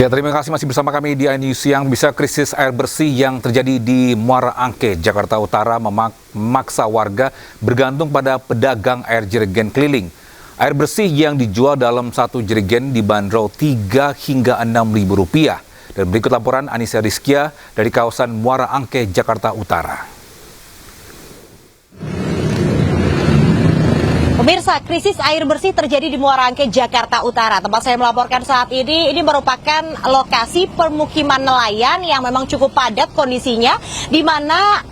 Ya, terima kasih masih bersama kami di iNews Siang. Bisa krisis air bersih yang terjadi di Muara Angke, Jakarta Utara memaksa warga bergantung pada pedagang air jerigen keliling. Air bersih yang dijual dalam satu jerigen dibanderol 3 hingga 6 ribu rupiah. Dan berikut laporan Anissa Rizkia dari kawasan Muara Angke, Jakarta Utara. Pemirsa, krisis air bersih terjadi di Muara Angke, Jakarta Utara. Tempat saya melaporkan saat ini merupakan lokasi permukiman nelayan yang memang cukup padat kondisinya, di mana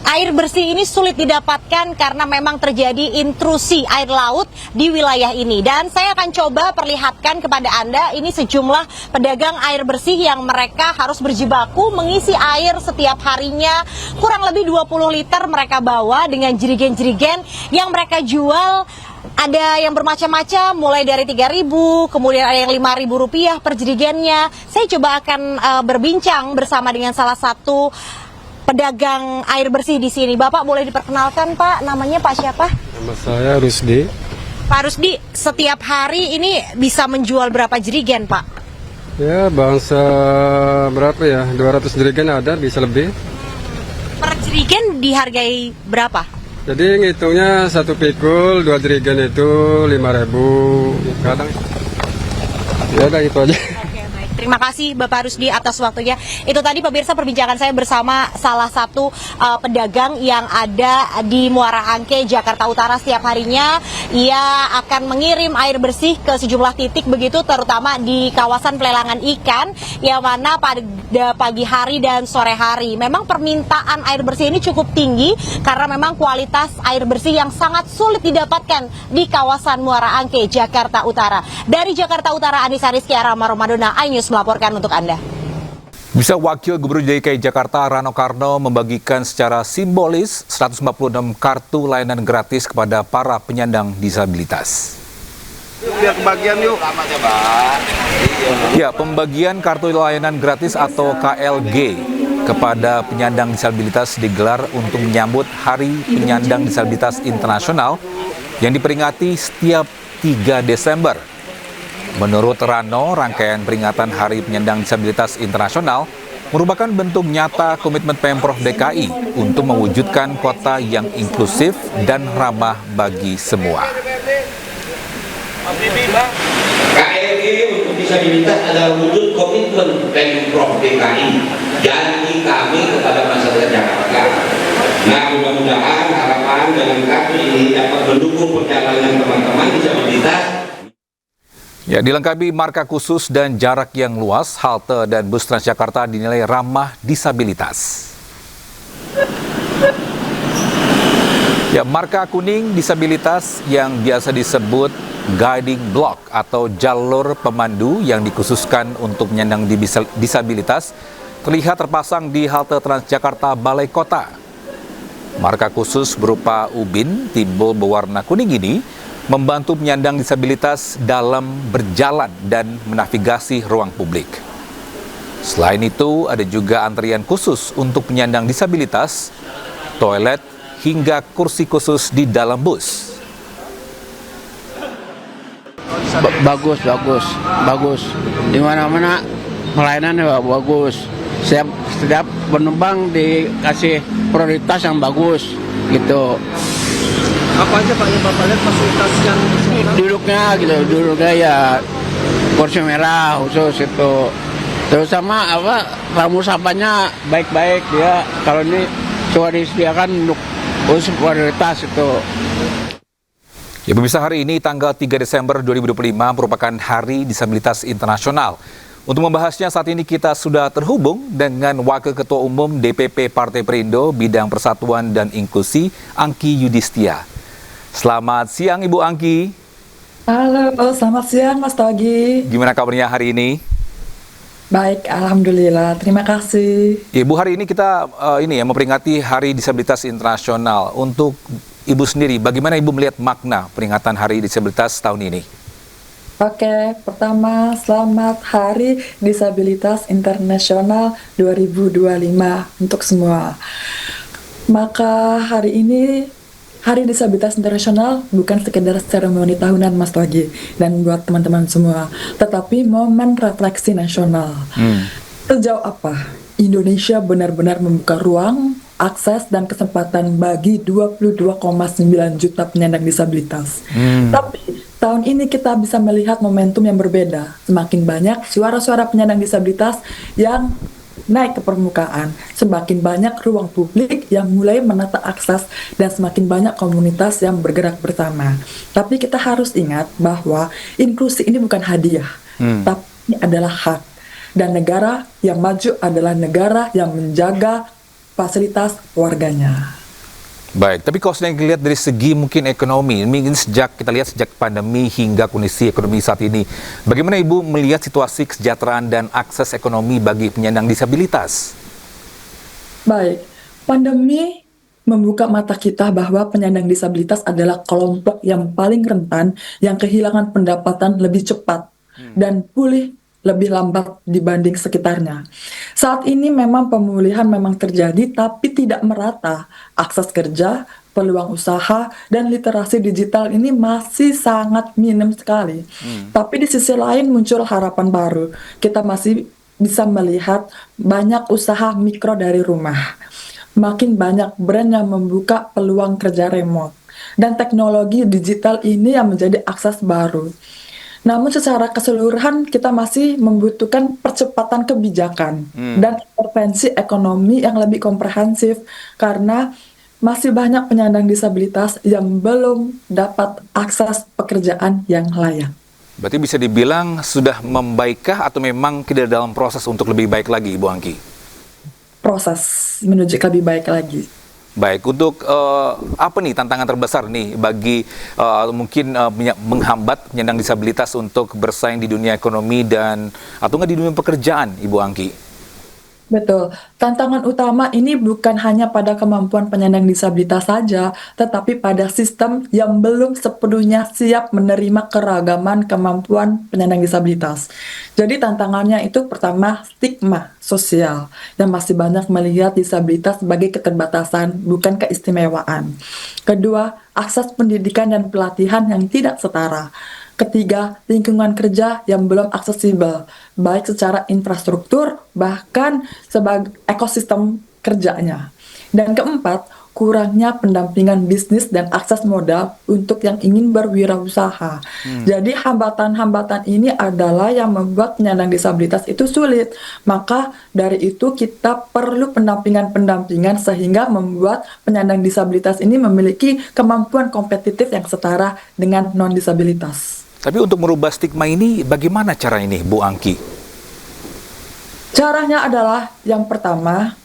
air bersih ini sulit didapatkan karena memang terjadi intrusi air laut di wilayah ini. Dan saya akan coba perlihatkan kepada Anda ini sejumlah pedagang air bersih yang mereka harus berjibaku mengisi air setiap harinya. Kurang lebih 20 liter mereka bawa dengan jerigen-jerigen yang mereka jual. Ada yang bermacam-macam, mulai dari 3.000, kemudian ada yang 5.000 rupiah per jerigennya. Saya coba akan berbincang bersama dengan salah satu pedagang air bersih di sini. Bapak boleh diperkenalkan, Pak? Namanya Pak siapa? Nama saya Rusdi. Pak Rusdi, setiap hari ini bisa menjual berapa jerigen, Pak? Ya, bangsa berapa ya? 200 jerigen ada, bisa lebih. Per jerigen dihargai berapa? Jadi ngitungnya satu pikul, 2 jerigen itu 5.000. Kadang ya udah itu aja. Oke, baik. Terima kasih Bapak Rusdi atas waktunya. Itu tadi pemirsa perbincangan saya bersama salah satu pedagang yang ada di Muara Angke, Jakarta Utara. Setiap harinya ia akan mengirim air bersih ke sejumlah titik begitu, terutama di kawasan pelelangan ikan yang mana pada pagi hari dan sore hari. Memang permintaan air bersih ini cukup tinggi karena memang kualitas air bersih yang sangat sulit didapatkan di kawasan Muara Angke, Jakarta Utara. Dari Jakarta Utara, Anissa Rizkia, Rama Romadona, iNews melaporkan untuk Anda. Bisa Wakil Gubernur DKI Jakarta Rano Karno membagikan secara simbolis 146 kartu layanan gratis kepada para penyandang disabilitas. Biar kebagian yuk. Ya, pembagian kartu layanan gratis atau KLG kepada penyandang disabilitas digelar untuk menyambut Hari Penyandang Disabilitas Internasional yang diperingati setiap 3 Desember. Menurut Rano, rangkaian peringatan Hari Penyandang Disabilitas Internasional merupakan bentuk nyata komitmen Pemprov DKI untuk mewujudkan kota yang inklusif dan ramah bagi semua. KLG untuk disabilitas adalah wujud komitmen Pemprov DKI, janji kami kepada masyarakat Jakarta. Nah, mudah-mudahan harapan dengan kartu ini dapat mendukung perjalanan teman-teman disabilitas. Ya, dilengkapi marka khusus dan jarak yang luas, halte dan bus Transjakarta dinilai ramah disabilitas. Ya, marka kuning disabilitas yang biasa disebut guiding block atau jalur pemandu yang dikhususkan untuk penyandang disabilitas terlihat terpasang di halte Transjakarta Balai Kota. Marka khusus berupa ubin timbul berwarna kuning ini membantu penyandang disabilitas dalam berjalan dan menavigasi ruang publik. Selain itu, ada juga antrian khusus untuk penyandang disabilitas, toilet, hingga kursi khusus di dalam bus. Bagus. Di mana-mana pelayanannya bagus. Setiap penumpang dikasih prioritas yang bagus, gitu. Apa aja Pak yang Bapak lihat fasilitas yang Duduknya ya kursi merah khusus itu. Terus sama ramu sampahnya baik-baik dia. Kalau ini cuma disediakan untuk khusus prioritas itu. Ya, pemirsa, hari ini tanggal 3 Desember 2025 merupakan Hari Disabilitas Internasional. Untuk membahasnya saat ini kita sudah terhubung dengan Wakil Ketua Umum DPP Partai Perindo Bidang Persatuan dan Inklusi, Angki Yudhistia. Selamat siang Ibu Angki. Halo, selamat siang Mas Togi. Gimana kabarnya hari ini? Baik, alhamdulillah. Terima kasih. Ibu, hari ini kita memperingati Hari Disabilitas Internasional. Untuk Ibu sendiri, bagaimana Ibu melihat makna peringatan Hari Disabilitas tahun ini? Oke, pertama selamat Hari Disabilitas Internasional 2025 untuk semua. Maka hari ini Hari Disabilitas Internasional bukan sekedar seremoni tahunan Mas Togi dan buat teman-teman semua, tetapi momen refleksi nasional. Sejauh apa Indonesia benar-benar membuka ruang, akses, dan kesempatan bagi 22,9 juta penyandang disabilitas. Tapi tahun ini kita bisa melihat momentum yang berbeda. Semakin banyak suara-suara penyandang disabilitas yang naik ke permukaan, semakin banyak ruang publik yang mulai menata akses, dan semakin banyak komunitas yang bergerak bersama. Tapi kita harus ingat bahwa inklusi ini bukan hadiah, tapi ini adalah hak. Dan negara yang maju adalah negara yang menjaga fasilitas warganya. Baik, tapi kalau sedang dilihat dari segi mungkin ekonomi, mungkin kita lihat sejak pandemi hingga kondisi ekonomi saat ini, bagaimana Ibu melihat situasi kesejahteraan dan akses ekonomi bagi penyandang disabilitas? Baik, pandemi membuka mata kita bahwa penyandang disabilitas adalah kelompok yang paling rentan, yang kehilangan pendapatan lebih cepat dan pulih lebih lambat dibanding sekitarnya. Saat ini memang pemulihan memang terjadi, tapi tidak merata. Akses kerja, peluang usaha, dan literasi digital ini masih sangat minim sekali. Tapi di sisi lain muncul harapan baru. Kita masih bisa melihat banyak usaha mikro dari rumah. Makin banyak brand yang membuka peluang kerja remote. Dan teknologi digital ini yang menjadi akses baru. Namun secara keseluruhan kita masih membutuhkan percepatan kebijakan dan intervensi ekonomi yang lebih komprehensif karena masih banyak penyandang disabilitas yang belum dapat akses pekerjaan yang layak. Berarti bisa dibilang sudah membaikkah atau memang tidak dalam proses untuk lebih baik lagi, Ibu Angki? Proses menuju ke lebih baik lagi. Baik, untuk apa nih tantangan terbesar nih bagi mungkin menghambat penyandang disabilitas untuk bersaing di dunia ekonomi dan atau nggak di dunia pekerjaan, Ibu Angki? Betul, tantangan utama ini bukan hanya pada kemampuan penyandang disabilitas saja, tetapi pada sistem yang belum sepenuhnya siap menerima keragaman kemampuan penyandang disabilitas. Jadi tantangannya itu pertama stigma sosial, yang masih banyak melihat disabilitas sebagai keterbatasan, bukan keistimewaan. Kedua, akses pendidikan dan pelatihan yang tidak setara. Ketiga, lingkungan kerja yang belum aksesibel, baik secara infrastruktur, bahkan sebagai ekosistem kerjanya. Dan keempat, kurangnya pendampingan bisnis dan akses modal untuk yang ingin berwirausaha. Jadi hambatan-hambatan ini adalah yang membuat penyandang disabilitas itu sulit. Maka dari itu kita perlu pendampingan-pendampingan sehingga membuat penyandang disabilitas ini memiliki kemampuan kompetitif yang setara dengan non-disabilitas. Tapi untuk merubah stigma ini, bagaimana cara ini, Bu Angki? Caranya adalah yang pertama,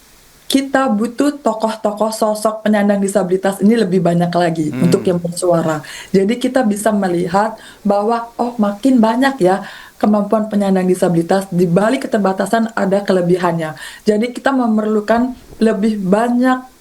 kita butuh tokoh-tokoh sosok penyandang disabilitas ini lebih banyak lagi untuk yang bersuara. Jadi kita bisa melihat bahwa makin banyak ya kemampuan penyandang disabilitas, di balik keterbatasan ada kelebihannya. Jadi kita memerlukan lebih banyak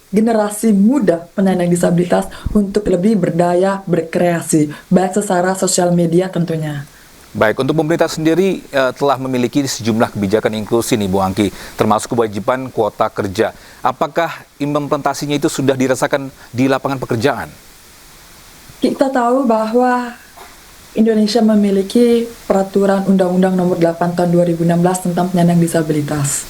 generasi muda penyandang disabilitas untuk lebih berdaya berkreasi, baik secara sosial media tentunya. Baik, untuk pemerintah sendiri telah memiliki sejumlah kebijakan inklusi nih Bu Angki, termasuk kewajiban kuota kerja. Apakah implementasinya itu sudah dirasakan di lapangan pekerjaan? Kita tahu bahwa Indonesia memiliki peraturan Undang-Undang Nomor 8 Tahun 2016 tentang penyandang disabilitas.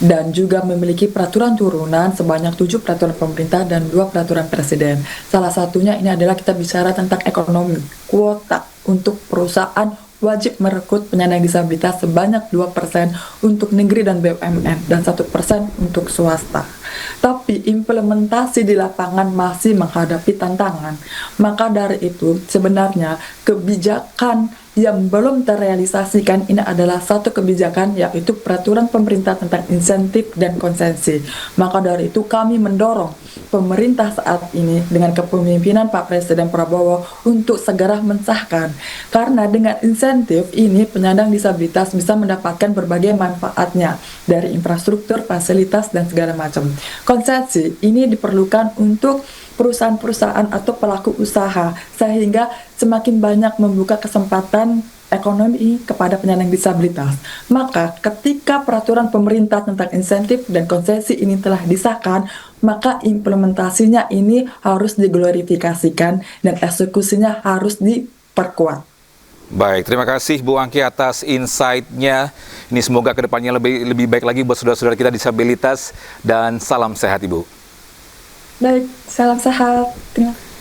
Dan juga memiliki peraturan turunan sebanyak 7 peraturan pemerintah dan 2 peraturan presiden. Salah satunya ini adalah kita bicara tentang ekonomi, kuota untuk perusahaan wajib merekrut penyandang disabilitas sebanyak 2% untuk negeri dan BUMN dan 1% untuk swasta. Tapi implementasi di lapangan masih menghadapi tantangan. Maka dari itu sebenarnya kebijakan yang belum terrealisasikan ini adalah satu kebijakan, yaitu peraturan pemerintah tentang insentif dan konsensi. Maka dari itu kami mendorong pemerintah saat ini dengan kepemimpinan Pak Presiden Prabowo untuk segera mensahkan. Karena dengan insentif ini penyandang disabilitas bisa mendapatkan berbagai manfaatnya dari infrastruktur, fasilitas, dan segala macam. Konsensi ini diperlukan untuk perusahaan-perusahaan atau pelaku usaha, sehingga semakin banyak membuka kesempatan ekonomi kepada penyandang disabilitas. Maka ketika peraturan pemerintah tentang insentif dan konsesi ini telah disahkan, maka implementasinya ini harus diglorifikasikan dan eksekusinya harus diperkuat. Baik, terima kasih Bu Angki atas insight-nya. Ini semoga kedepannya lebih baik lagi buat saudara-saudara kita disabilitas, dan salam sehat Ibu. Baik, salam sehat. Terima kasih.